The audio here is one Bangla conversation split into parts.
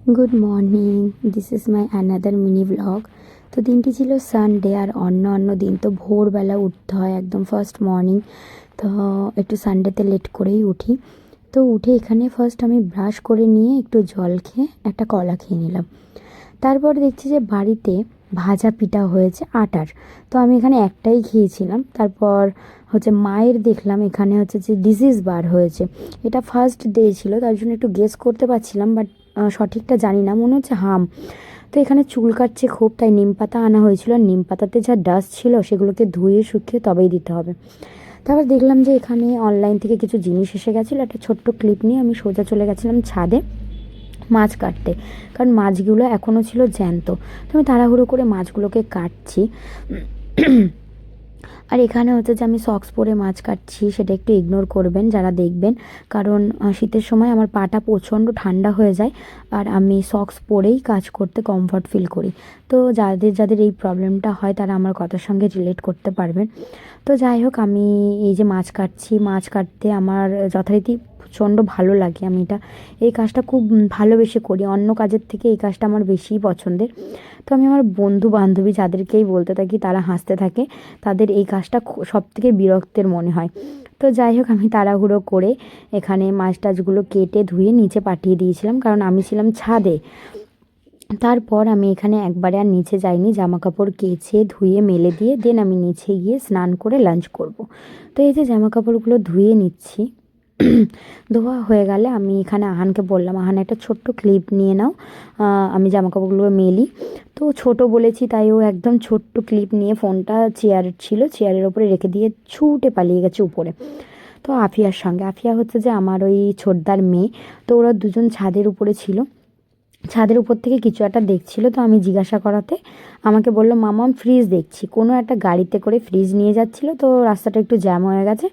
Good morning, this is my another mini blog. তো দিনটি ছিল সানডে, আর অন্য দিন তো ভোরবেলা উঠতে হয়, একদম ফার্স্ট মর্নিং। তো একটু সানডেতে লেট করেই উঠি। তো উঠে এখানে ফার্স্ট আমি ব্রাশ করে নিয়ে একটু জল খেয়ে একটা কলা খেয়ে নিলাম। তারপর দেখছি যে বাড়িতে ভাজা পিঠা হয়েছে আটার। তো আমি এখানে একটাই খেয়েছিলাম। তারপর মায়ের দেখলাম এখানে যে ডিজিজ বার হয়েছে। এটা ফার্স্ট ডে ছিল, তার জন্য একটু গেস করতে পারছিলাম, বাট সঠিকটা জানি না, মনে হচ্ছে হাম। তো এখানে চুল কাটছে খুব, তাই নিম পাতা আনা হয়েছিল। নিম পাতাতে যা ডাস্ট ছিল সেগুলোকে ধুয়ে শুকিয়ে তবেই দিতে হবে। তারপর দেখলাম যে এখানে অনলাইন থেকে কিছু জিনিস এসে গেছিলো। একটা ছোট্ট ক্লিপ নিয়ে আমি সোজা চলে গেছিলাম ছাদে মাছ কাটতে, কারণ মাছগুলো এখনও ছিল জ্যান্ত। তো আমি তাড়াহুড়ো করে মাছগুলোকে কাটছি। আর এখানে যে আমি সক্স পরে মাছ কাটছি, সেটা একটু ইগনোর করবেন যারা দেখবেন, কারণ শীতের সময় আমার পাটা প্রচণ্ড ঠান্ডা হয়ে যায়, আর আমি সক্স পরেই কাজ করতে কমফর্ট ফিল করি। তো যাদের এই প্রবলেমটা হয় তারা আমার কথার সঙ্গে রিলেট করতে পারবেন। তো যাই হোক, আমি এই যে মাছ কাটছি, মাছ কাটতে আমার যথারীতি প্রচণ্ড ভালো লাগে। আমি এই কাজটা খুব ভালোবেসে করি, অন্য কাজের থেকে এই কাজটা আমার বেশিই পছন্দের। তো আমি আমার বন্ধু বান্ধবী যাদেরকেই বলতে থাকি, তারা হাসতে থাকে, তাদের এই কাজটা সবথেকে বিরক্তের মনে হয়। তো যাই হোক, আমি তাড়াহুড়ো করে এখানে মাছ টাছগুলো কেটে ধুয়ে নিচে পাঠিয়ে দিয়েছিলাম, কারণ আমি ছিলাম ছাদে। তারপর আমি এখানে একবারে আর নিচে যাইনি, জামা কাপড় কেচে ধুয়ে মেলে দিয়ে দেন আমি নিচে গিয়ে স্নান করে লাঞ্চ করব। তো এই যে জামা কাপড়গুলো ধুয়ে নিচ্ছি, ধোয়া হয়ে গেলে আমি এখানে আহানকে বললাম, আহান একটা ছোট্ট ক্লিপ নিয়ে নাও, আমি জামা কাপড়গুলো মেলি। তো ছোট বলেছি তাই ও একদম ছোট্ট ক্লিপ নিয়ে ফোনটা চেয়ারের ওপরে রেখে দিয়ে ছুটে পালিয়ে গেছে উপরে। তো আফিয়ার সঙ্গে, আফিয়া যে আমার ওই ছোটদার মেয়ে। তো ওরা দুজন ছাদের উপরে ছিল, ছাদের উপর থেকে কিছু একটা দেখছিল। তো আমি জিজ্ঞাসা করাতে আমাকে বললো, মামাম ফ্রিজ দেখছি। কোনো একটা গাড়িতে করে ফ্রিজ নিয়ে যাচ্ছিলো, তো রাস্তাটা একটু জ্যাম হয়ে গেছে,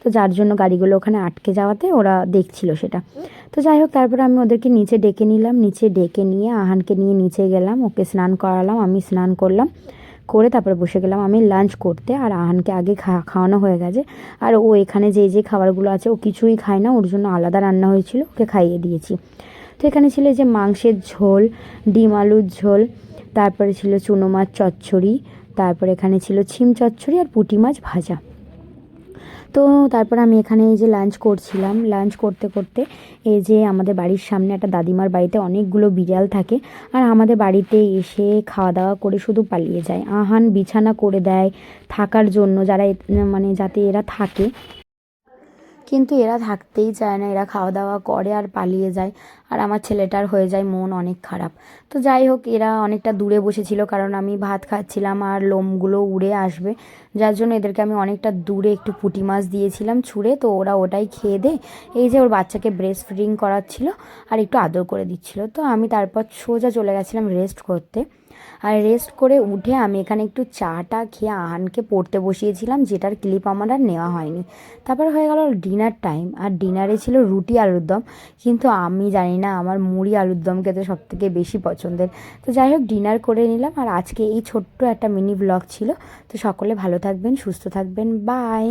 তো যার জন্য গাড়িগুলো ওখানে আটকে যাওয়াতে ওরা দেখছিল সেটা। তো যাই হোক, তারপরে আমি ওদেরকে নিচে ডেকে নিলাম, নিচে ডেকে নিয়ে আহানকে নিয়ে নিচে গেলাম, ওকে স্নান করালাম, আমি স্নান করলাম, করে তারপরে বসে গেলাম আমি লাঞ্চ করতে। আর আহানকে আগে খাওয়ানো হয়ে গেছে, আর ও এখানে যে খাবারগুলো আছে ও কিছুই খায় না, ওর জন্য আলাদা রান্না হয়েছিল, ওকে খাইয়ে দিয়েছি। তো এখানে ছিল যে মাংসের ঝোল, ডিম আলুর ঝোল, তারপরে ছিল চুনো মাছ চচ্চড়ি, তারপরে এখানে ছিল ছিম চচ্চড়ি আর পুঁটি মাছ ভাজা। তো তারপর আমি এখানে এই যে লাঞ্চ করছিলাম, লাঞ্চ করতে করতে এই যে আমাদের বাড়ির সামনে একটা দাদিমার বাড়িতে অনেকগুলো বিড়াল থাকে, আর আমাদের বাড়িতে এসে খাওয়া দাওয়া করে শুধু পালিয়ে যায়। আহান বিছানা করে দেয় থাকার জন্য, যাতে এরা থাকে, কিন্তু এরা থাকতেই চায় না, এরা খাওয়া দাওয়া করে আর পালিয়ে যায়। আর আমার ছেলেটার হয়ে যায় মন অনেক খারাপ। তো যাই হোক, এরা অনেকটা দূরে বসেছিল, কারণ আমি ভাত খাচ্ছিলাম আর লোমগুলো উড়ে আসবে, যার জন্য এদেরকে আমি অনেকটা দূরে একটু পুঁটি মাছ দিয়েছিলাম ছুঁড়ে। তো ওরা ওটাই খেয়ে দেয়। এই যে ওর বাচ্চাকে ব্রেস্ট ফিডিং করাচ্ছিল আর একটু আদর করে দিচ্ছিল। তো আমি তারপর সোজা চলে গেছিলাম রেস্ট করতে। আর রেস্ট করে উঠে আমি এখানে একটু চাটা খেয়ে আহানকে পড়তে বসিয়েছিলাম, যেটার ক্লিপ আমার আর নেওয়া হয়নি। তারপর হয়ে গেল ডিনার টাইম, আর ডিনারে ছিল রুটি আলুর দম, কিন্তু আমি জানি না, আমার মুড়ি আলুর দম খেতে সবথেকে বেশি পছন্দের। তো যাই হোক, ডিনার করে নিলাম। আর আজকে এই ছোট্ট একটা মিনি ব্লগ ছিল। তো সকলে ভালো থাকবেন, সুস্থ থাকবেন, বাই।